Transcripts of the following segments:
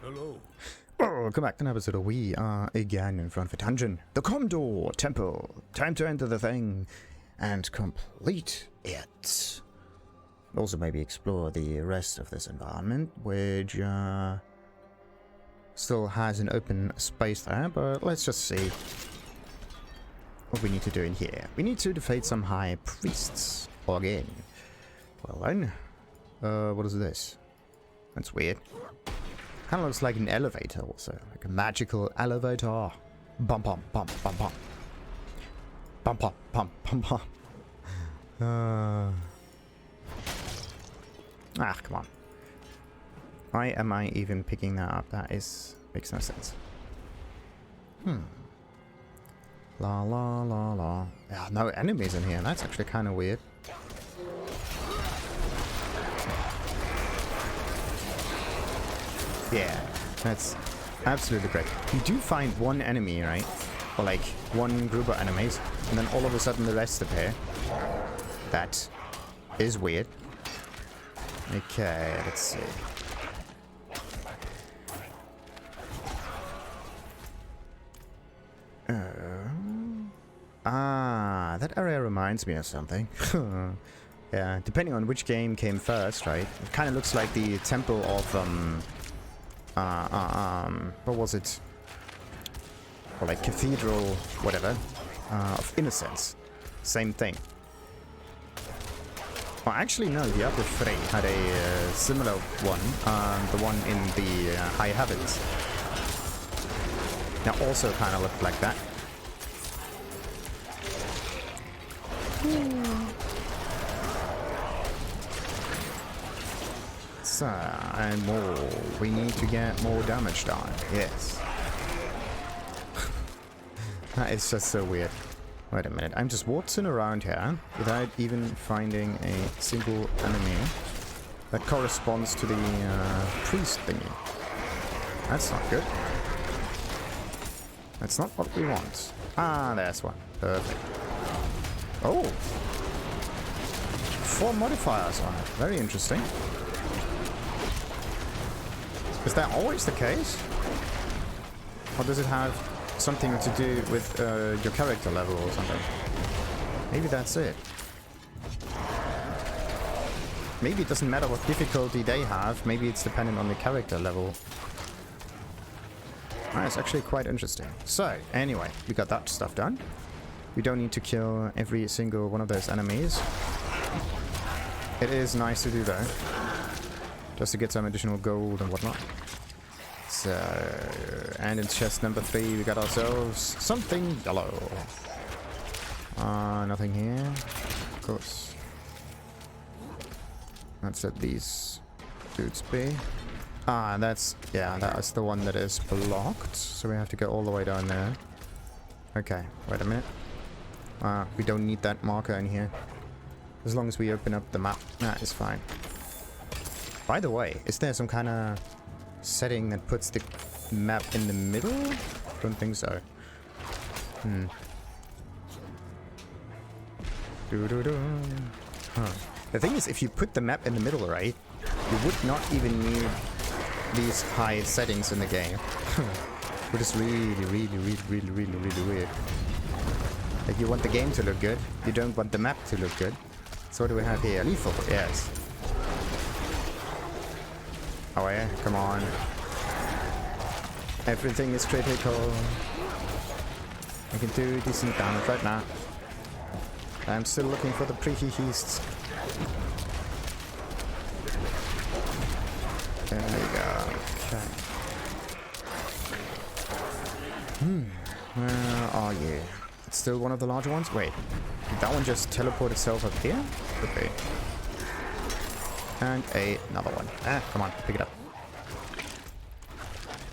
Hello. Welcome back to an episode of We Are Again in front of a dungeon. The Komdor Temple. Time to enter the thing and complete it. Also maybe explore the rest of this environment, which still has an open space there, but let's just see what we need to do in here. We need to defeat some high priests again. Well then, what is this? That's weird. Kind of looks like an elevator also, like a magical elevator. Bum bum bum bum bum. Bum bum bum bum bum. Come on. Why am I even picking that up? That makes no sense. La la la la. Yeah, no enemies in here. That's actually kind of weird. Yeah, that's absolutely great. You do find one enemy, right? Or like one group of enemies, and then all of a sudden the rest appear. That is weird. Okay, let's see. That area reminds me of something. Yeah, depending on which game came first, right? It kind of looks like the temple of what was it? Or like cathedral, whatever, of innocence. Same thing. Well, actually, no, Diablo 3 had a similar one, the one in the high heavens. Now, also kind of looked like that. So, and more. We need to get more damage done. Yes. That is just so weird. Wait a minute. I'm just waltzing around here without even finding a single enemy that corresponds to the priest thingy. That's not good. That's not what we want. Ah, there's one. Perfect. Oh! 4 modifiers on it. Very interesting. Is that always the case? Or does it have something to do with your character level or something? Maybe that's it. Maybe it doesn't matter what difficulty they have. Maybe it's dependent on the character level. That's actually quite interesting. So, anyway, we got that stuff done. We don't need to kill every single one of those enemies. It is nice to do though. Just to get some additional gold and whatnot. So, and in chest number 3 we got ourselves something yellow. Nothing here. Of course. Let's let these dudes be. That's the one that is blocked. So we have to go all the way down there. Okay, wait a minute. We don't need that marker in here. As long as we open up the map, that is fine. By the way, is there some kind of setting that puts the map in the middle? Don't think so. The thing is, if you put the map in the middle, right, you would not even need these high settings in the game. Which is really weird. Like, you want the game to look good, you don't want the map to look good. So what do we have here? Lethal, yes. Oh yeah, come on. Everything is critical. I can do decent damage right now. I'm still looking for the pre-heasts. There we go. Okay. Where are you? It's still one of the larger ones? Wait. Did that one just teleport itself up here? Okay. And another one. Come on, pick it up.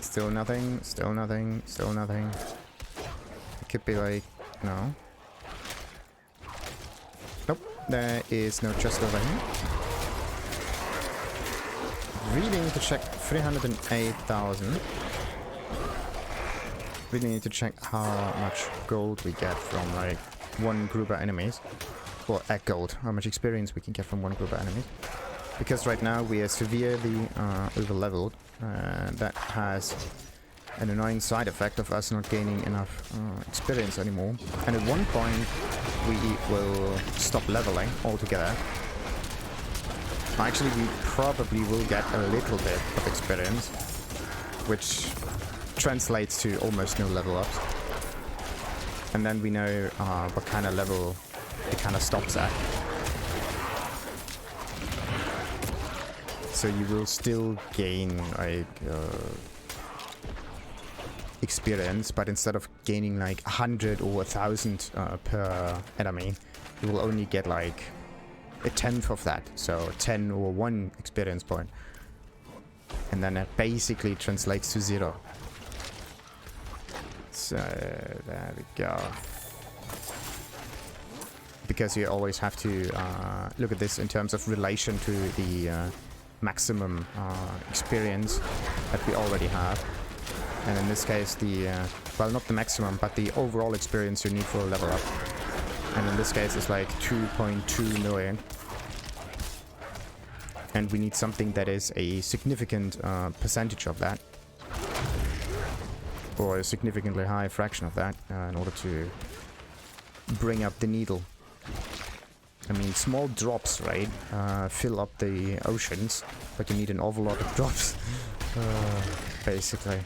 Still nothing, still nothing, still nothing. It could be like, no. Nope, there is no chest over here. Really need to check 308,000. Really need to check how much gold we get from like one group of enemies. Or gold, how much experience we can get from one group of enemies. Because right now we are severely over-leveled. That has an annoying side effect of us not gaining enough experience anymore. And at one point we will stop leveling altogether. Actually, we probably will get a little bit of experience, which translates to almost no level ups. And then we know what kind of level it kind of stops at. So you will still gain like experience, but instead of gaining like 100 or 1,000 per enemy, you will only get like a tenth of that, so 10 or 1 experience point. And then it basically translates to 0. So there we go. Because you always have to look at this in terms of relation to the maximum experience that we already have. And in this case, the, well, not the maximum, but the overall experience you need for a level up. And in this case, it's like 2.2 million. And we need something that is a significant percentage of that. Or a significantly high fraction of that in order to bring up the needle. I mean, small drops, right, fill up the oceans, but you need an awful lot of drops, basically.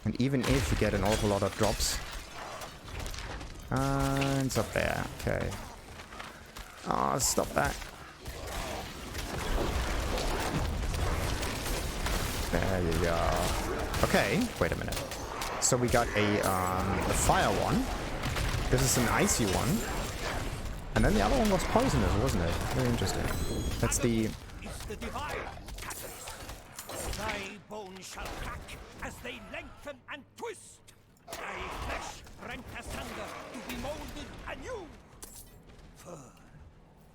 And even if you get an awful lot of drops, it's up there, okay. Oh, stop that. There you go. Okay, wait a minute. So we got a fire one. This is an icy one. And then the other one was poisonous, wasn't it? Very interesting. That's the... Thy bones shall crack as they lengthen and twist. Thy flesh rent asunder to be molded anew. Fur,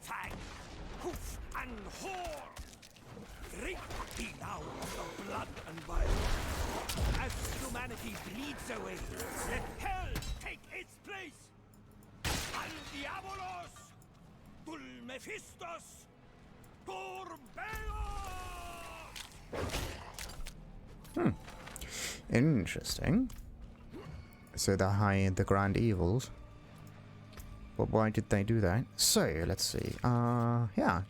fang, hoof, and horn. Drink thee now of the blood and bile. As humanity bleeds away, let hell take its place. Al Diabolos, Dulmephistos, Turbelos! Interesting. So they hide the grand evils. But why did they do that? So, let's see. Yeah.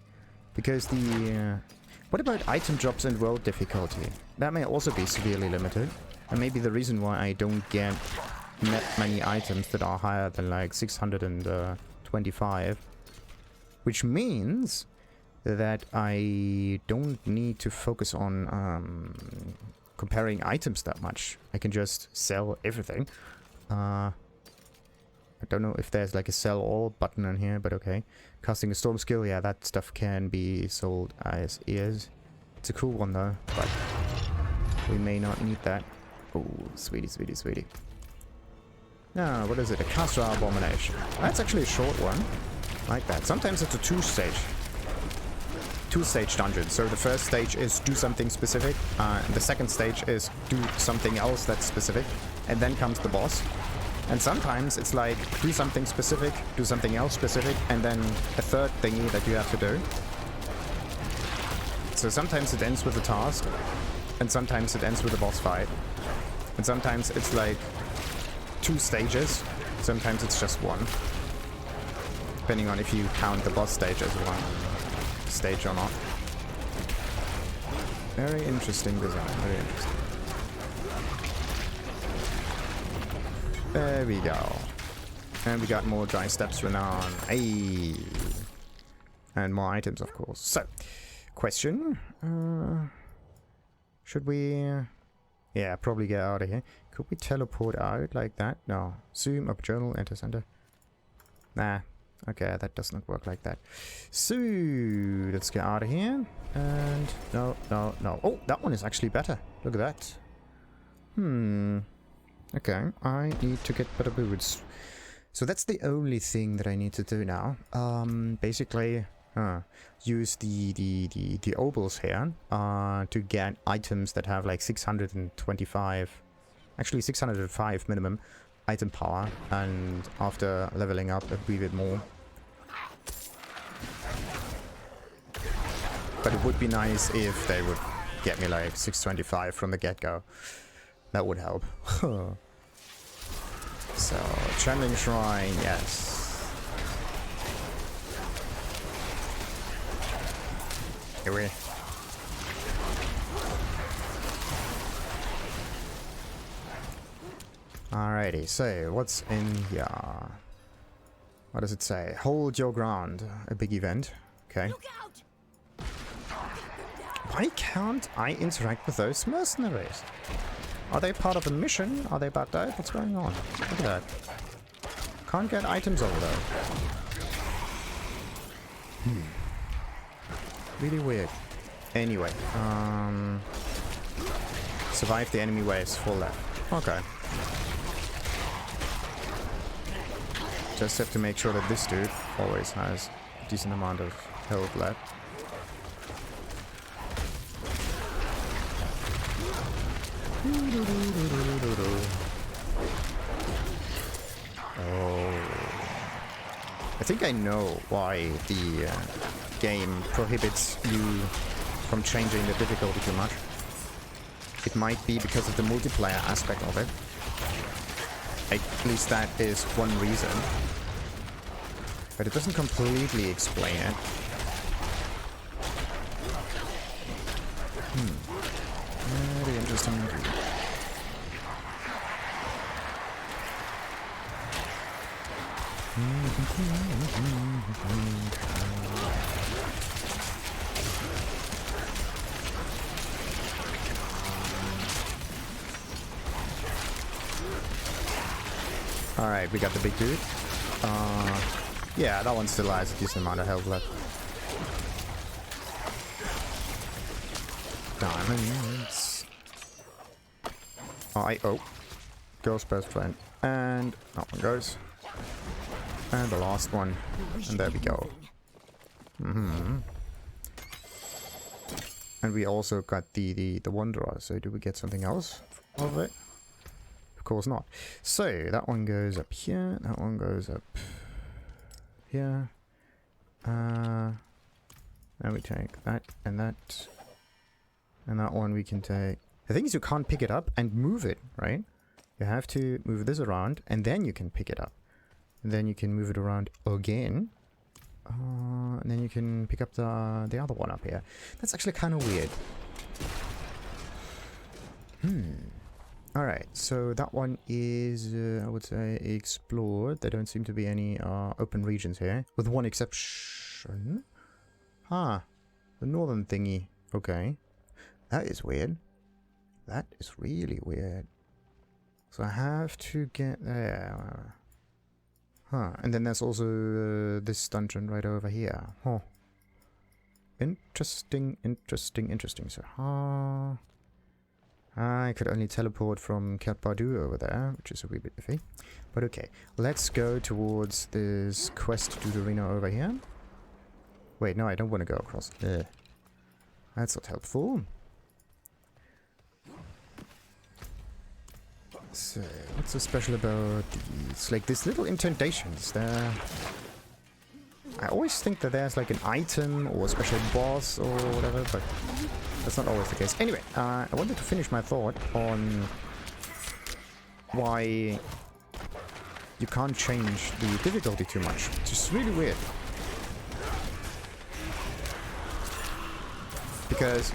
Because the... what about item drops and world difficulty? That may also be severely limited. And maybe the reason why I don't get many items that are higher than like 625. Which means that I don't need to focus on comparing items that much. I can just sell everything. I don't know if there's like a sell all button on here, but okay. Casting a storm skill, yeah, that stuff can be sold as is. It's a cool one though, but we may not need that. Oh, sweetie, sweetie, sweetie. Ah, what is it? A Khazra Abomination. That's actually a short one. Like that. Sometimes it's a two-stage dungeon. So the first stage is do something specific. And the second stage is do something else that's specific. And then comes the boss. And sometimes it's like do something specific, do something else specific, and then a third thingy that you have to do. So sometimes it ends with a task. And sometimes it ends with a boss fight. And sometimes it's like 2 stages. Sometimes it's just 1. Depending on if you count the boss stage as 1 stage or not. Very interesting design. Very interesting. There we go. And we got more dry steps renown. Hey. And more items, of course. So, question. Should we... yeah, probably get out of here. Could we teleport out like that? No. Zoom, up journal, enter center. Nah. Okay, that does not work like that. So, let's get out of here. And... no, no, no. Oh, that one is actually better. Look at that. Okay, I need to get better boots. So that's the only thing that I need to do now. Basically... use the obels here to get items that have like 625, actually 605 minimum item power, and after leveling up a wee bit more. But it would be nice if they would get me like 625 from the get-go. That would help. So, Channeling Shrine, yes. Here we. Alrighty, so what's in here? What does it say? Hold your ground. A big event. Okay. Why can't I interact with those mercenaries? Are they part of the mission? Are they about dead? What's going on? Look at that. Can't get items over there. Really weird. Anyway, survive the enemy waves. Full left. Okay. Just have to make sure that this dude always has a decent amount of health left. Oh. I think I know why the game prohibits you from changing the difficulty too much. It might be because of the multiplayer aspect of it. At least that is one reason. But it doesn't completely explain it. Very interesting indeed. Alright, we got the big dude. Yeah, that one still has a decent amount of health left. Diamonds. Oh, girl's best friend. And that one goes. And the last one. And there we go. And we also got the Wanderer. So do we get something else of it? Of course not. So that one goes up here. That one goes up here. Now we take that and that. And that one we can take. The thing is you can't pick it up and move it, right? You have to move this around and then you can pick it up. And then you can move it around again. And then you can pick up the other one up here. That's actually kind of weird. Alright, so that one is, I would say, explored. There don't seem to be any open regions here. With one exception. The northern thingy. Okay. That is weird. That is really weird. So I have to get there. And then there's also this dungeon right over here. Interesting. So, I could only teleport from Cat Badu over there, which is a wee bit iffy. But okay, let's go towards this quest to the arena over here. Wait, no, I don't want to go across. That's not helpful. So, what's so special about these? Like, these little indentations, they're... I always think that there's like an item or a special boss or whatever, but that's not always the case. Anyway, I wanted to finish my thought on why you can't change the difficulty too much. It's just really weird. Because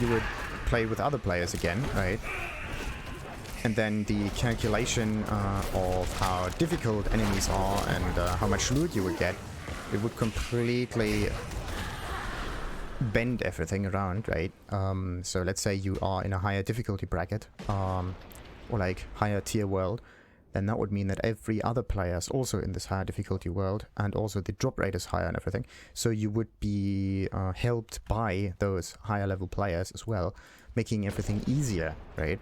you would play with other players again, right? And then the calculation of how difficult enemies are and how much loot you would get, it would completely bend everything around, right? So let's say you are in a higher difficulty bracket, or like higher tier world, then that would mean that every other player is also in this higher difficulty world, and also the drop rate is higher and everything. So you would be helped by those higher level players as well, making everything easier, right?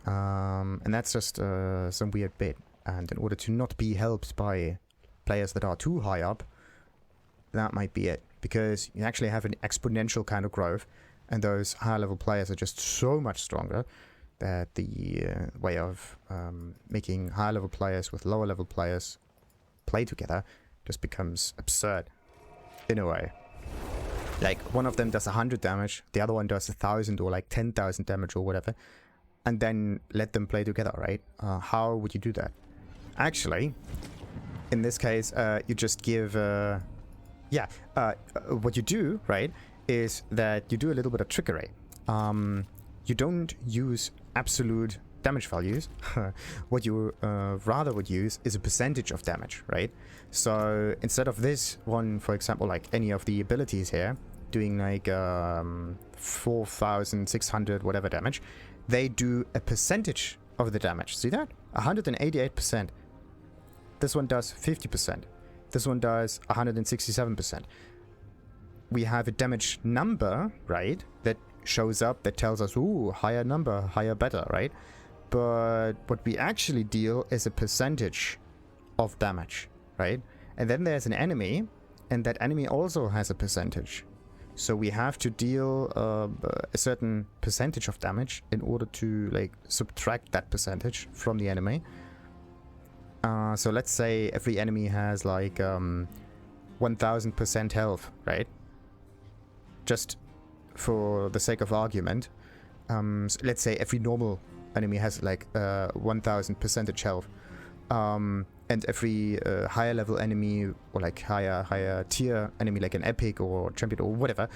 And that's just some weird bit. And in order to not be helped by players that are too high up, that might be it. Because you actually have an exponential kind of growth, and those higher level players are just so much stronger that the way of making higher level players with lower level players play together just becomes absurd in a way. Like, one of them does 100 damage, the other one does 1,000 or like 10,000 damage or whatever, and then let them play together, right? How would you do that? Actually, in this case, you just give... what you do, right, is that you do a little bit of trickery. You don't use absolute damage values. What you rather would use is a percentage of damage, right? So instead of this one, for example, like any of the abilities here, doing like 4,600 whatever damage, they do a percentage of the damage. See that? 188%. This one does 50%. This one does 167%. We have a damage number, right, that shows up, that tells us, ooh, higher number, higher better, right? But what we actually deal is a percentage of damage, right? And then there's an enemy, and that enemy also has a percentage. So we have to deal a certain percentage of damage in order to, like, subtract that percentage from the enemy. So let's say every enemy has like 1000% health, right? Just for the sake of argument, so let's say every normal enemy has like 1000% health, and every higher level enemy or like higher tier enemy, like an epic or champion or whatever,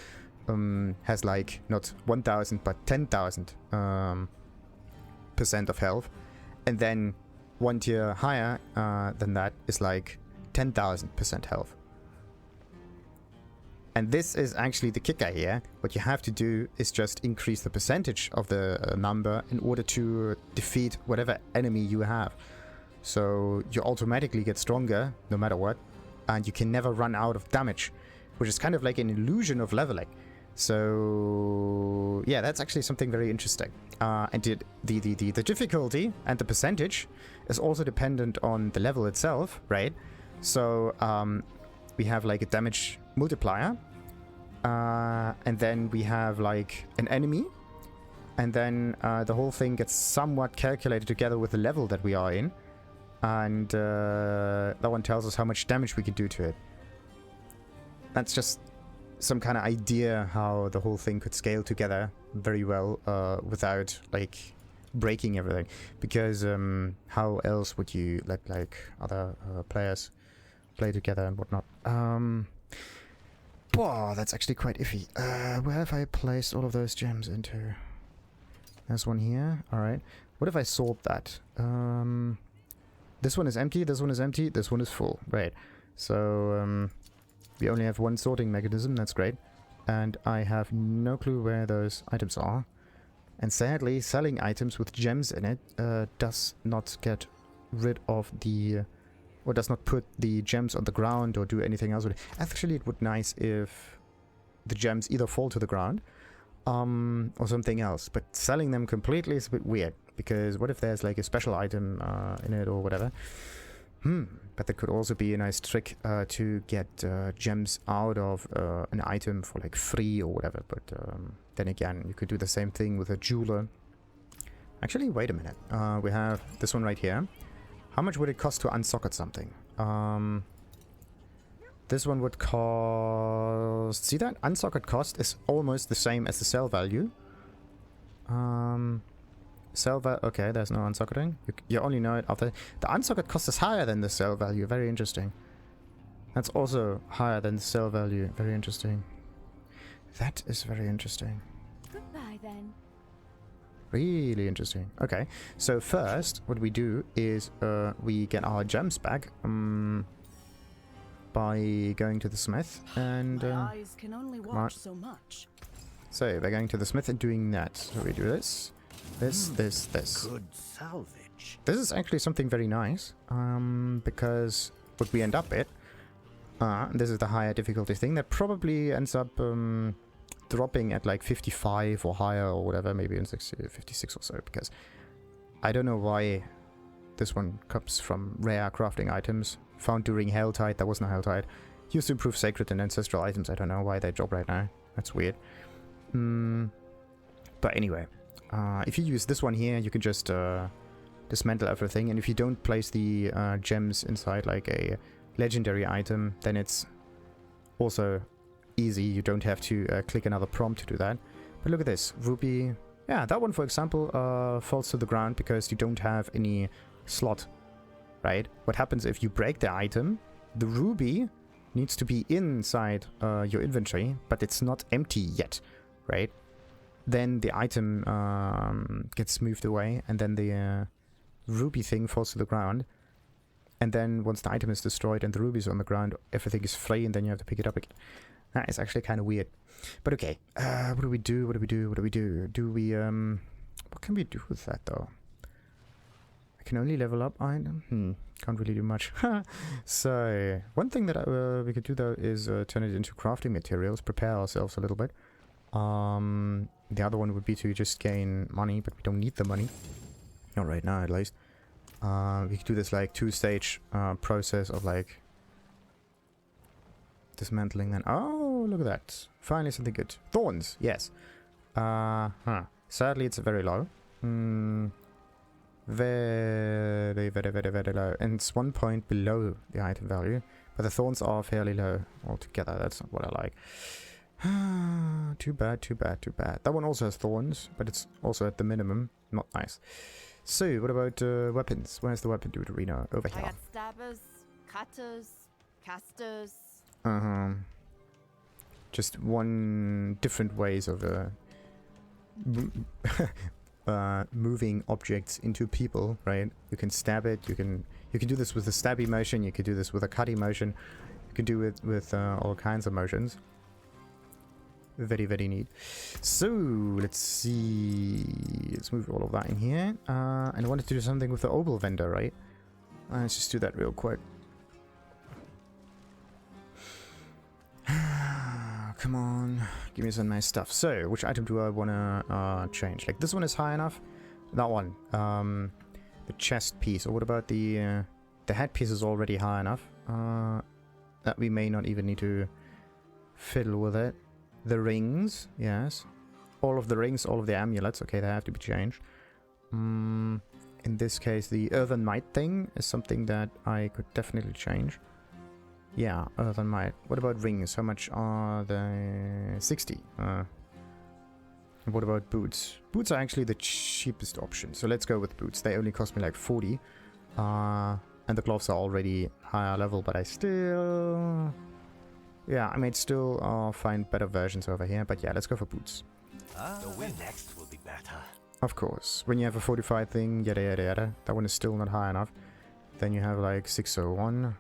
has like not 1000 but 10,000 % of health, and then one tier higher than that is like 10,000% health. And this is actually the kicker here. What you have to do is just increase the percentage of the number in order to defeat whatever enemy you have. So you automatically get stronger no matter what, and you can never run out of damage, which is kind of like an illusion of leveling. So yeah, that's actually something very interesting. And the difficulty and the percentage is also dependent on the level itself, right? So we have like a damage multiplier, and then we have like an enemy, and then the whole thing gets somewhat calculated together with the level that we are in, and that one tells us how much damage we can do to it. That's just some kind of idea how the whole thing could scale together very well without like breaking everything, because how else would you let like other players play together and whatnot? Whoa, that's actually quite iffy. Where have I placed all of those gems into? There's one here. All right, what if I sort that? This one is empty, this one is empty, this one is full, right? So we only have one sorting mechanism, that's great. And I have no clue where those items are. And sadly, selling items with gems in it does not get rid of the... or does not put the gems on the ground or do anything else with it. Actually, it would be nice if the gems either fall to the ground or something else. But selling them completely is a bit weird, because what if there's like a special item in it or whatever? But that could also be a nice trick to get gems out of an item for like free or whatever. But then again, you could do the same thing with a jeweler. Actually, wait a minute. We have this one right here. How much would it cost to unsocket something? This one would cost... See that? Unsocket cost is almost the same as the sell value. Okay, there's no unsocketing. You only know it after... The unsocket cost is higher than the sell value. Very interesting. That's also higher than the sell value. Very interesting. That is very interesting. Goodbye, then. Really interesting. Okay, so first, what we do is we get our gems back by going to the smith, and my eyes can only watch so much. So we're going to the smith and doing that. So we do this. This. Good salvage. This is actually something very nice, because what we end up at, this is the higher difficulty thing, that probably ends up dropping at like 55 or higher or whatever, maybe in 56 or so, because I don't know why this one comes from rare crafting items found during Helltide. There was no Helltide. Used to improve sacred and ancestral items. I don't know why they drop right now. That's weird. But anyway, if you use this one here, you can just dismantle everything, and if you don't place the gems inside like a legendary item, then it's also easy. You don't have to click another prompt to do that. But look at this. Ruby. Yeah, that one, for example, falls to the ground because you don't have any slot, right? What happens if you break the item? The ruby needs to be inside your inventory, but it's not empty yet, right? Then the item gets moved away, and then the ruby thing falls to the ground. And then once the item is destroyed and the ruby is on the ground, everything is free, and then you have to pick it up again. That is actually kind of weird. But okay, what do we do? What do we do? What do we do? Do we, what can we do with that, though? I can only level up item. Can't really do much. So, one thing that we could do, though, is turn it into crafting materials, prepare ourselves a little bit. The other one would be to just gain money, but we don't need the money. Not right now, at least. We could do this, like, two-stage process of, like, dismantling and... Oh, look at that. Finally something good. Thorns, yes. Sadly, it's very low. Very, very, very, very low. And it's 1 point below the item value. But the thorns are fairly low altogether. That's not what I like. Too bad, too bad, too bad. That one also has thorns, but it's also at the minimum. Not nice. So, what about weapons? Where's the weapon dude arena? Over here. I got stabbers, cutters, casters. Just one different ways of moving objects into people, right? You can stab it. You can do this with a stabby motion. You can do this with a cutty motion. You can do it with all kinds of motions. Very, very neat. So let's see. Let's move all of that in here. And I wanted to do something with the opal vendor, right? Let's just do that real quick. Come on, give me some nice stuff. So, which item do I want to change? Like, this one is high enough. That one, the chest piece. Or what about the headpiece is already high enough. That we may not even need to fiddle with it. The rings, yes. All of the rings, all of the amulets. Okay, they have to be changed. In this case, the earthen might thing is something that I could definitely change. Yeah, earthen might. What about rings? How much are they? 60. What about boots? Boots are actually the cheapest option, so let's go with boots. They only cost me like 40. And the gloves are already higher level, but I still... Yeah, I might still find better versions over here, but yeah, let's go for boots. The win next will be better. Of course. When you have a fortified thing, yada yada yada, that one is still not high enough. Then you have like 601.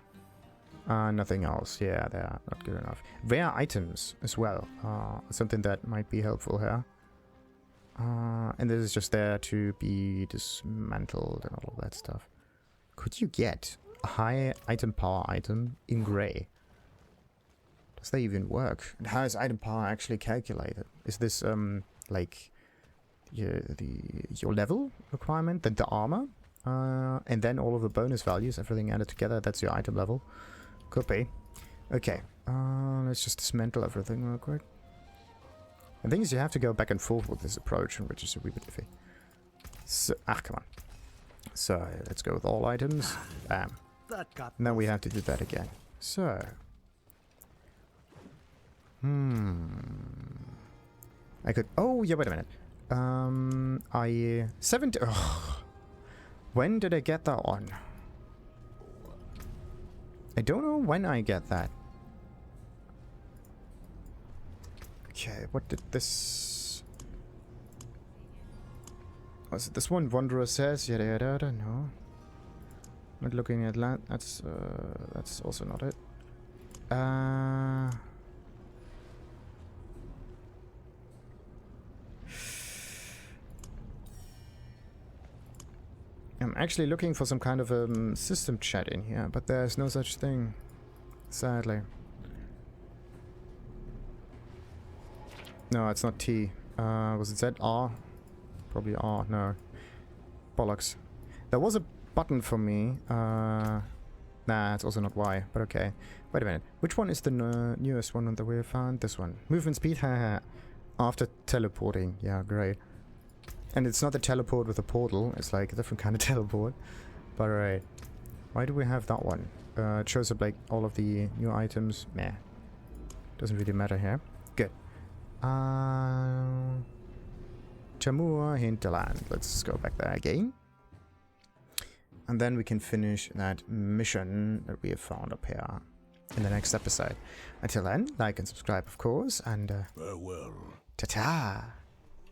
Nothing else. Yeah, they're not good enough. Rare items as well. Something that might be helpful here. And this is just there to be dismantled and all of that stuff. Could you get a high item power item in grey? Does that even work? And how is item power actually calculated? Is this like your level requirement, then the armor, and then all of the bonus values, everything added together? That's your item level. Could be. Okay. Let's just dismantle everything real quick. The thing is, you have to go back and forth with this approach, which is a wee bit iffy. So, come on. So let's go with all items. Bam. And then we have to do that again. So. I could... Oh, yeah, wait a minute. 70... Oh. When did I get that one? I don't know when I get that. Okay, what did this... Was it this one? Wanderer says, yada yada yada, no. Not looking at that. That's also not it. I'm actually looking for some kind of system chat in here, but there's no such thing, sadly. No, it's not T. Was it Z? R? Probably R, no. Bollocks. There was a button for me. Nah, it's also not Y, but okay. Wait a minute. Which one is the newest one that we found? This one. Movement speed, haha. After teleporting. Yeah, great. And it's not a teleport with a portal, it's like a different kind of teleport. But alright. Why do we have that one? It shows up like all of the new items. Meh. Doesn't really matter here. Good. Chamua Hinterland. Let's go back there again. And then we can finish that mission that we have found up here in the next episode. Until then, like and subscribe, of course, and farewell. ta-ta!